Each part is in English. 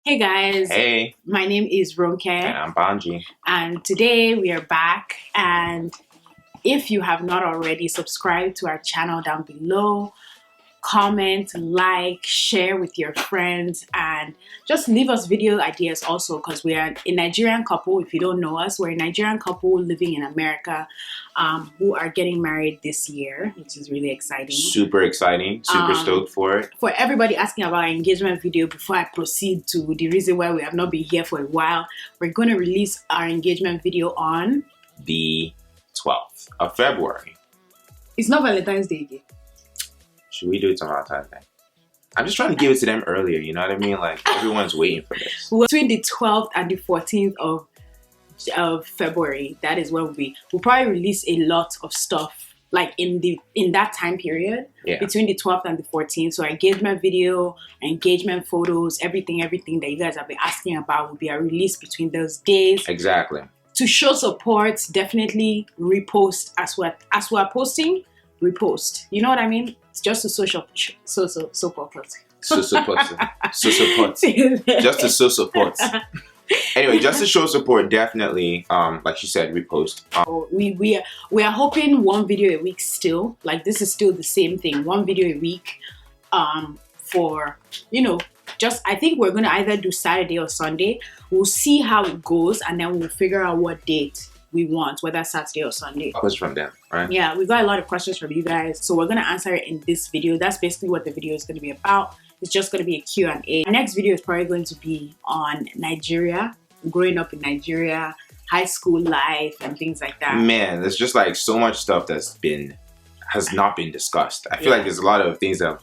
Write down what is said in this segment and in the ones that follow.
Hey guys, Hey, my name is Ronke, and I'm Banji. and today we are back. And if you have not already, subscribe to our channel down below, comment, like, share with your friends, and just leave us video ideas also, because we are a Nigerian couple. If you don't know us, we're a Nigerian couple living in America who are getting married this year, which is really exciting. Super exciting, super stoked for it. For everybody asking about our engagement video, before I proceed to the reason why we have not been here for a while, we're going to release our engagement video on The 12th of February. It's not Valentine's Day again. Should we do it on Valentine's Day? I'm just trying to give it to them earlier, you know what I mean? Like, everyone's waiting for this. Between the 12th and the 14th of February, that is when we'll probably release a lot of stuff like in that time period, between the 12th and the 14th. So our engagement video, engagement photos, everything that you guys have been asking about will be released between those days. Exactly. To show support, definitely repost as we're posting. Repost. You know what I mean? It's just a support. Just to show support. Anyway, just to show support, definitely, like she said, repost. We are hoping one video a week still. Like, this is still the same thing. One video a week for, just, I think we're going to either do Saturday or Sunday. We'll see how it goes, and then we'll figure out what date we want, whether Saturday or Sunday. Questions from them, right? Yeah, we got a lot of questions from you guys, so we're going to answer it in this video. That's basically what the video is going to be about. It's just going to be a Q&A. Our next video is probably going to be on Nigeria, growing up in Nigeria, high school life, and things like that. Man, there's just like so much stuff has not been discussed. I feel like there's a lot of things that have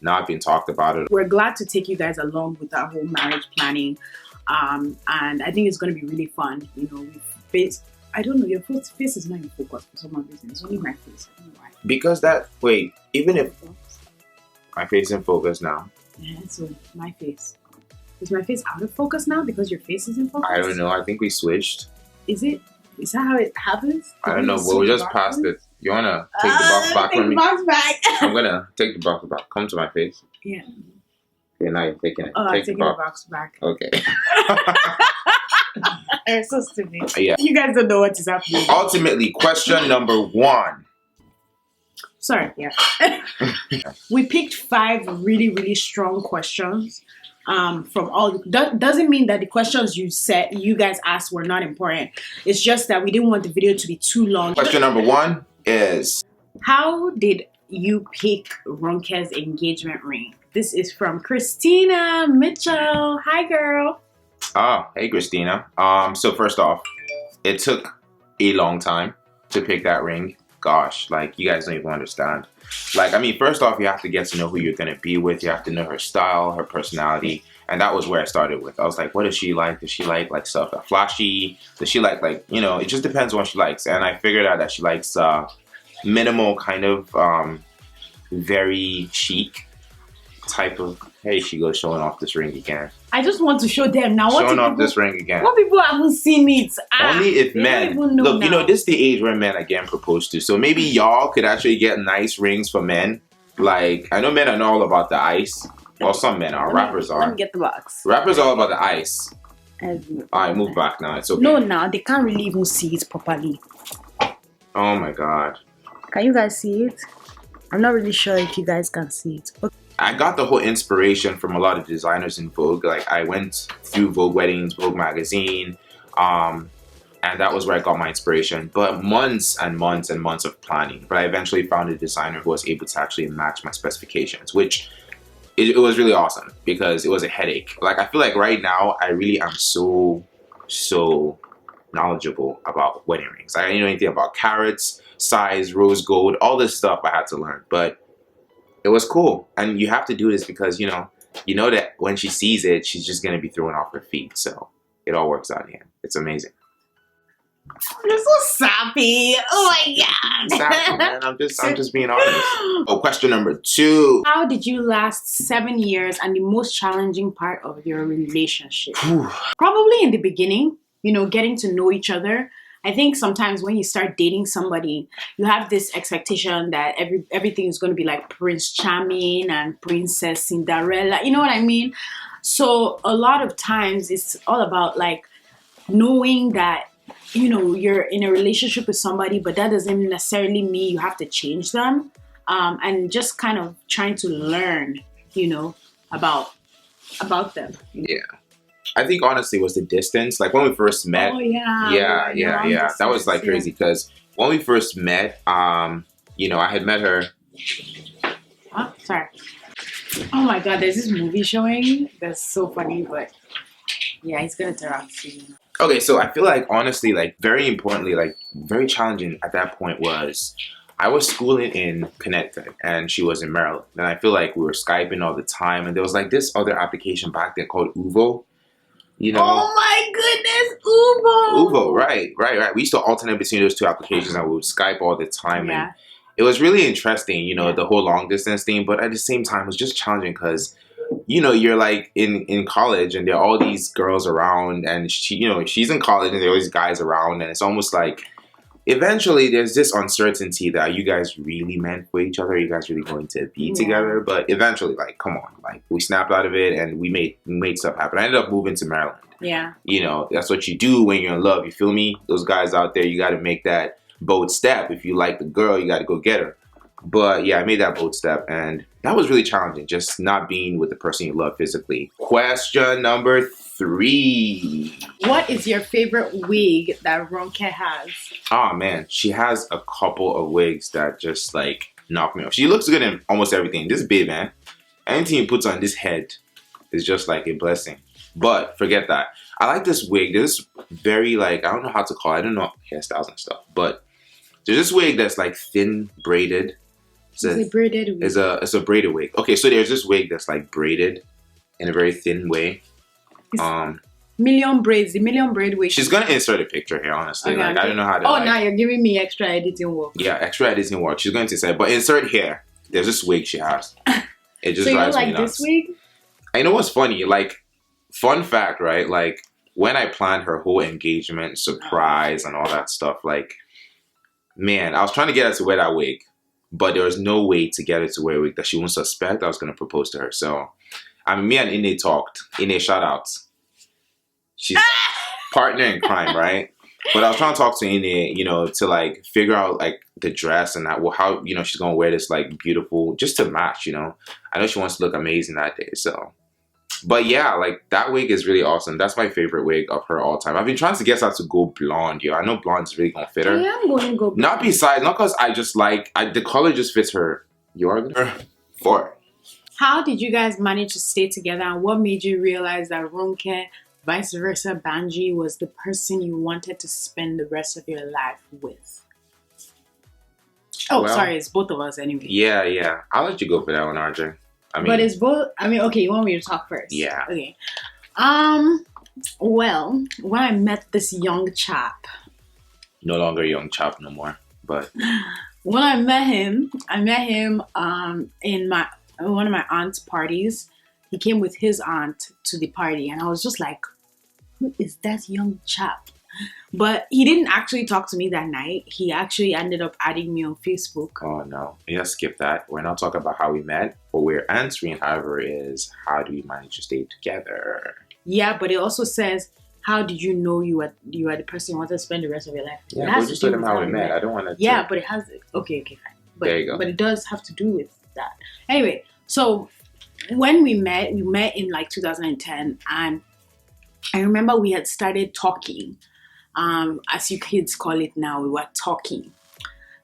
not been talked about. We're glad to take you guys along with our whole marriage planning, and I think it's going to be really fun. I don't know, your face is not in focus for some reason. It's only my face. I don't know why. Even if my face is in focus now. Yeah, so my face. Is my face out of focus now because your face is in focus? I don't know. I think we switched. Is it? Is that how it happens? I don't know, but we just passed it. You want to take the box back from me? Take the box back. I'm going to take the box back. Come to my face. Yeah. Okay, now you're taking it. Oh, I'm taking the box back. Okay. You're so stupid. Yeah. You guys don't know what is happening. Ultimately, question number 1. Sorry, yeah. We picked 5 really, really strong questions from all. Doesn't mean that the questions you guys asked were not important. It's just that we didn't want the video to be too long. Question number 1 is, how did you pick Ronke's engagement ring? This is from Christina Mitchell. Hi, girl. Oh, hey, Christina. So first off, it took a long time to pick that ring. Gosh, like, you guys don't even understand. Like, I mean, first off, you have to get to know who you're going to be with. You have to know her style, her personality. And that was where I started with. I was like, what does she like? Does she like stuff that flashy? Does she like, it just depends on what she likes. And I figured out that she likes minimal, kind of very chic type of. Hey, she goes showing off this ring again. I just want to show them now. Showing off this ring again. What people haven't seen it? Only if men. Look, this is the age where men are getting proposed to. So maybe y'all could actually get nice rings for men. Like, I know men are not all about the ice. Well, some men are. Rappers are. Let me get the box. Rappers are all about the ice. Alright, move back now. It's okay. No, now they can't really even see it properly. Oh my god. Can you guys see it? I'm not really sure if you guys can see it. Okay. I got the whole inspiration from a lot of designers in Vogue. Like, I went through Vogue Weddings, Vogue Magazine, and that was where I got my inspiration. But months and months and months of planning. But I eventually found a designer who was able to actually match my specifications, which it was really awesome because it was a headache. Like, I feel like right now I really am so knowledgeable about wedding rings. I didn't know anything about carats, size, rose gold, all this stuff I had to learn. But it was cool. And you have to do this because, you know that when she sees it, she's just going to be throwing off her feet. So it all works out here. It's amazing. You're so sappy. Oh my god. Sappy, man. I'm just being honest. Oh, question number 2. How did you last 7 years and the most challenging part of your relationship? Probably in the beginning, getting to know each other. I think sometimes when you start dating somebody, you have this expectation that everything is going to be like Prince Charming and Princess Cinderella. You know what I mean? So a lot of times it's all about like knowing that you're in a relationship with somebody, but that doesn't necessarily mean you have to change them, and just kind of trying to learn about them. Yeah. I think honestly it was the distance. Like when we first met. Oh yeah. Yeah. That was like crazy because when we first met, I had met her. Oh, sorry. Oh my God, there's this movie showing that's so funny, but yeah, he's gonna turn around to you. Okay, so I feel like honestly, like very importantly, like very challenging at that point was I was schooling in Connecticut and she was in Maryland. And I feel like we were Skyping all the time, and there was like this other application back then called Uvo. Oh my goodness, Uvo. Uvo, right. We used to alternate between those two applications and we would Skype all the time. Yeah. And it was really interesting, the whole long distance thing, but at the same time, it was just challenging because, you're like in college and there are all these girls around and she's in college and there are all these guys around, and it's almost like eventually there's this uncertainty that are you guys really meant for each other? Are you guys really going to be together? But eventually, like, come on, like we snapped out of it and we made stuff happen. I ended up moving to Maryland. Yeah. That's what you do when you're in love. You feel me? Those guys out there, you got to make that bold step. If you like the girl, you got to go get her. But yeah, I made that bold step and that was really challenging, just not being with the person you love physically. Question number 3. What is your favorite wig that Ronke has? Oh man, she has a couple of wigs that just like knock me off. She looks good in almost everything. This babe, man, anything he puts on this head is just like a blessing. But forget that. I like this wig. This very like, I don't know how to call it. I don't know hairstyles and stuff, but there's this wig that's like thin braided. It's a braided wig. It's a braided wig. Okay, so there's this wig that's like braided in a very thin way. Million braids, the million braid wig. She's gonna insert a picture here, honestly. Okay, I don't know how to. Oh, now you're giving me extra editing work. Yeah, extra editing work. She's going to say, but insert here. There's this wig she has. It just so drives you me like nuts. This wig? I know what's funny. Like, fun fact, right? Like when I planned her whole engagement, surprise, and all that stuff, like, man, I was trying to get her to wear that wig. But there was no way to get her to wear a wig that she wouldn't suspect I was going to propose to her. So, I mean, me and Ine talked. Ine, shout outs. She's like partner in crime, right? But I was trying to talk to Ine, to like figure out like the dress and that, how, she's going to wear this like beautiful, just to match, I know she wants to look amazing that day. So, but yeah, like that wig is really awesome. That's my favorite wig of her all time. I've been trying to get her to go blonde, I know blonde is really gonna fit her. I am going to go blonde. Not because I just like, the color just fits her. You are gonna 4. How did you guys manage to stay together, and what made you realize that Ronke, vice versa, Banji was the person you wanted to spend the rest of your life with? Oh, well, sorry, it's both of us anyway. Yeah. I'll let you go for that one, RJ. But it's both. Okay, you want me to talk first? Yeah. Okay. Well, when I met this young chap. No longer a young chap no more, but. When I met him in one of my aunt's parties. He came with his aunt to the party, and I was just like, who is that young chap? But he didn't actually talk to me that night. He actually ended up adding me on Facebook. Oh, no. Yeah, skip that. We're not talking about how we met. What we're answering, however, is how do we manage to stay together? Yeah, but it also says, how did you know you are the person you want to spend the rest of your life? Yeah, we're just telling them how we met. I don't want to... Yeah, but it has... Okay, fine. But, there you go. But it does have to do with that. Anyway, so when we met in like 2010, and I remember we had started talking. As you kids call it now, we were talking.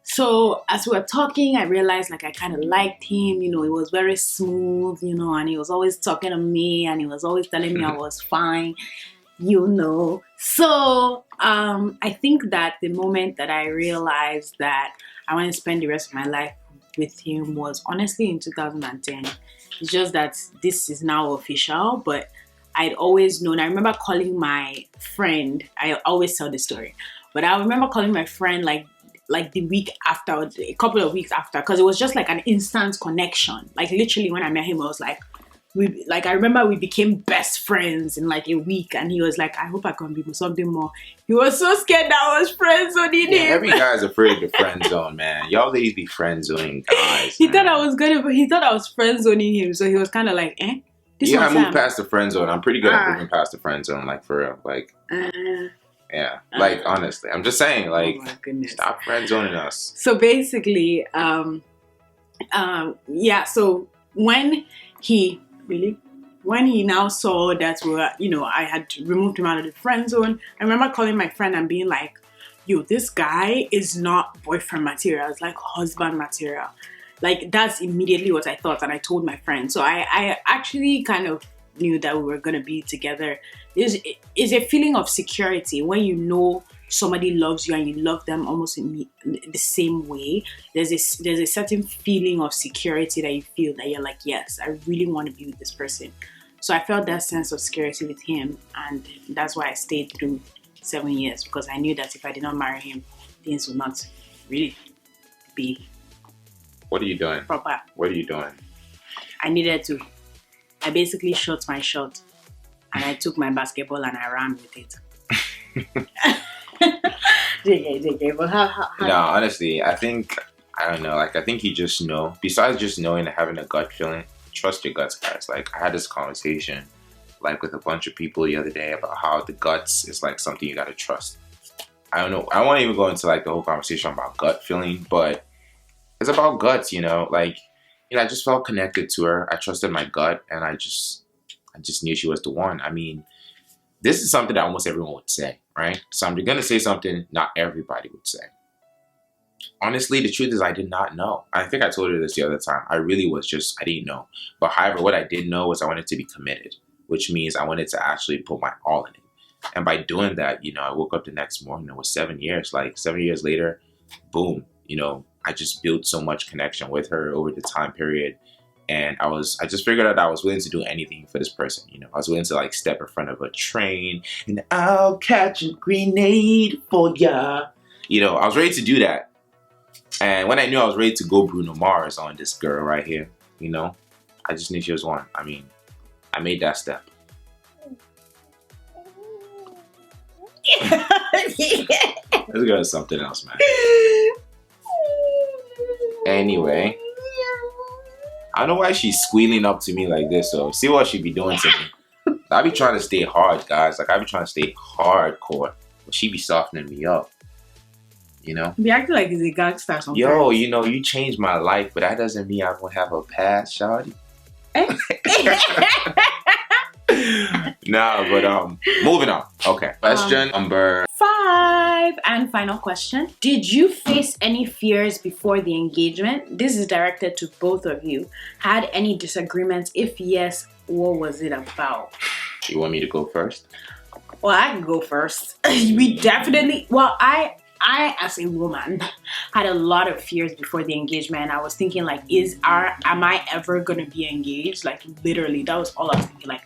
So as we were talking, I realized like I kind of liked him. He was very smooth, and he was always talking to me, and he was always telling me I was fine, So I think that the moment that I realized that I want to spend the rest of my life with him was honestly in 2010. It's just that this is now official, but I'd always known. I remember calling my friend. I always tell this story, but I remember calling my friend like the week after, a couple of weeks after, because it was just like an instant connection. Like literally when I met him, I was like, I remember we became best friends in like a week, and he was like, I hope I can be something more. He was so scared that I was friend zoning him. Every guy's afraid to friend zone, man. Y'all ladies be friend zoning guys. He thought I was friend zoning him, so he was kind of like, This Yeah, one I moved past the friend zone. I'm pretty good at moving past the friend zone, like for real. Like, yeah, like honestly, I'm just saying, like, oh my goodness. Stop friend zoning us. So basically, yeah. So when he now saw that we were, I had removed him out of the friend zone, I remember calling my friend and being like, yo, this guy is not boyfriend material, it's like husband material. Like, that's immediately what I thought, and I told my friend. So I actually kind of knew that we were going to be together. Is a feeling of security when you know somebody loves you and you love them almost in the same way. There's a certain feeling of security that you feel, that you're like, yes, I really want to be with this person. So I felt that sense of security with him, and that's why I stayed through 7 years, because I knew that if I did not marry him, things would not really be. What are you doing? Proper. What are you doing? I needed to. I basically shot my shot, and I took my basketball and I ran with it. JK, but how? No, honestly, I don't know. Like, I think you just know. Besides just knowing and having a gut feeling, trust your guts, guys. Like, I had this conversation, like, with a bunch of people the other day about how the guts is like something you gotta trust. I don't know. I won't even go into like the whole conversation about gut feeling, but it's about guts, Like, I just felt connected to her. I trusted my gut, and I just knew she was the one. I mean, this is something that almost everyone would say, right? So I'm gonna say something not everybody would say. Honestly, the truth is I did not know. I think I told her this the other time. I didn't know. But however, what I did know was I wanted to be committed, which means I wanted to actually put my all in it. And by doing that, I woke up the next morning. It was 7 years. Like 7 years later, boom, I just built so much connection with her over the time period. And I just figured out I was willing to do anything for this person. I was willing to like step in front of a train and I'll catch a grenade for ya. I was ready to do that. And when I knew I was ready to go Bruno Mars on this girl right here, I just knew she was one. I mean, I made that step. Let's go to something else, man. Anyway, I don't know why she's squealing up to me like this. So see what she be doing to me. I be trying to stay hard, guys. Like, I be trying to stay hardcore, but she be softening me up. Be acting like he's a gangster sometimes. Yo, you changed my life, but that doesn't mean I won't have a past, shawty. Nah, but moving on. Okay, question number 5 and final question. Did you face any fears before the engagement? This is directed to both of you. Had any disagreements? If yes, what was it about? You want me to go first? Well, I can go first. We definitely. Well, I as a woman had a lot of fears before the engagement. I was thinking like, am I ever gonna be engaged? Like, literally, that was all I was thinking. Like,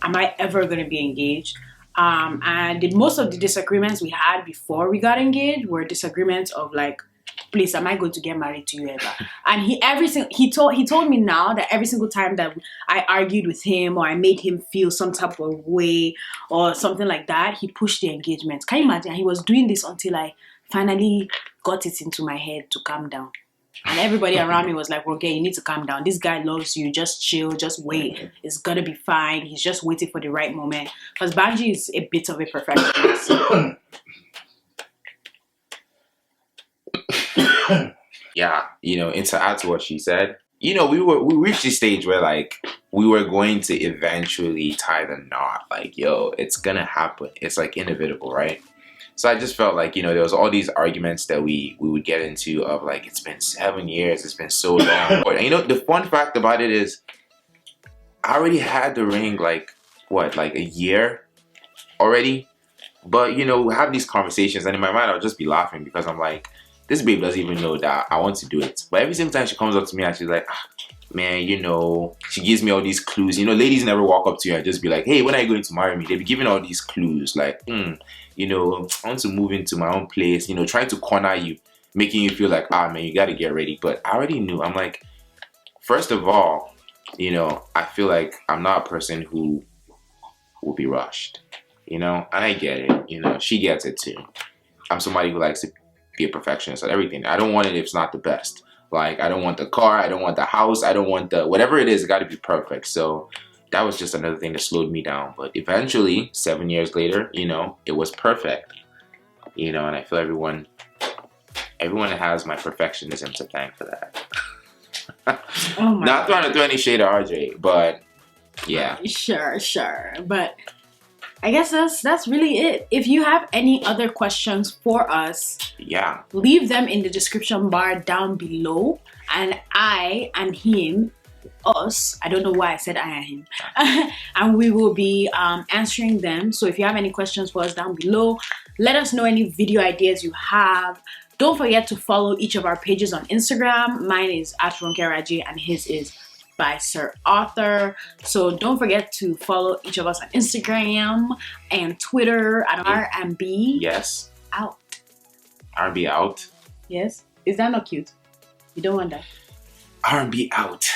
am I ever gonna be engaged? And most of the disagreements we had before we got engaged were disagreements of like, please, am I going to get married to you ever? And he told me now that every single time that I argued with him or I made him feel some type of way or something like that, he pushed the engagement. Can you imagine? He was doing this until I finally got it into my head to calm down. And everybody around me was like, okay, you need to calm down. This guy loves you. Just chill. Just wait. It's going to be fine. He's just waiting for the right moment. Because Banji is a bit of a perfectionist. Yeah, and to add to what she said, we reached the stage where like we were going to eventually tie the knot. Like, yo, it's gonna happen. It's like inevitable, right? So I just felt like, there was all these arguments that we would get into of like, it's been 7 years, it's been so long. And the fun fact about it is I already had the ring like a year already. But, we have these conversations and in my mind I'll just be laughing because I'm like, this babe doesn't even know that I want to do it. But every single time she comes up to me and she's like, man, she gives me all these clues. Ladies never walk up to you and just be like, hey, when are you going to marry me? They be giving all these clues like, I want to move into my own place, trying to corner you, making you feel like, man, you got to get ready. But I already knew. I'm like, first of all, I feel like I'm not a person who will be rushed, and I get it, she gets it too. I'm somebody who likes to be a perfectionist at everything. I don't want it if it's not the best. Like, I don't want the car, I don't want the house, I don't want the whatever it is, it got to be perfect. So, that was just another thing that slowed me down. But eventually, 7 years later, it was perfect. And I feel everyone has my perfectionism to thank for that. Oh my Not trying to throw any shade at RJ, but yeah. Sure. But I guess that's really it. If you have any other questions for us, Yeah. leave them in the description bar down below. And I and him, us, I don't know why I said I and him, and we will be answering them. So if you have any questions for us down below, let us know any video ideas you have. Don't forget to follow each of our pages on Instagram. Mine is @Ronke Banji and his is by Sir Author. So don't forget to follow each of us on Instagram and Twitter at R&B Yes. out. R&B out. Yes? Is that not cute? You don't want that? R&B out.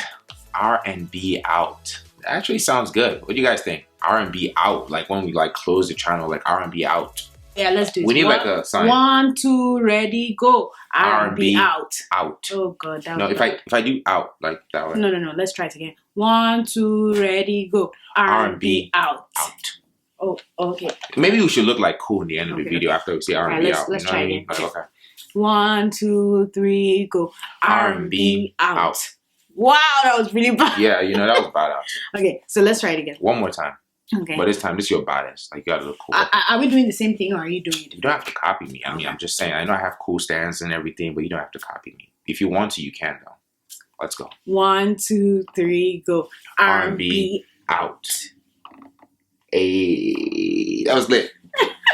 R&B out. That actually sounds good. What do you guys think? R&B out. Like when we close the channel, like R&B out. Yeah, let's do it. We need a sign. 1, 2, ready, go. R&B out. Out. Oh god, that No, was if I do out like that way. No. Let's try it again. 1, 2, ready, go. R&B out. Out. Oh, okay. Maybe we should look cool in the end of the Okay, video after we say R&B out. Let's try again. Okay. 1, 2, 3, go. R&B out. Wow, that was really bad. Yeah, that was badass. Okay, so let's try it again. One more time. Okay. But this time, this is your baddest. You gotta look cool. Are we doing the same thing or are you doing it? You don't have to copy me. I mean, I'm just saying. I know I have cool stands and everything, but you don't have to copy me. If you want to, you can though. Let's go. 1, 2, 3, go. R&B out. Hey, that was lit.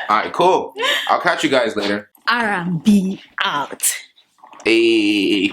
All right, cool. I'll catch you guys later. R&B out. Hey.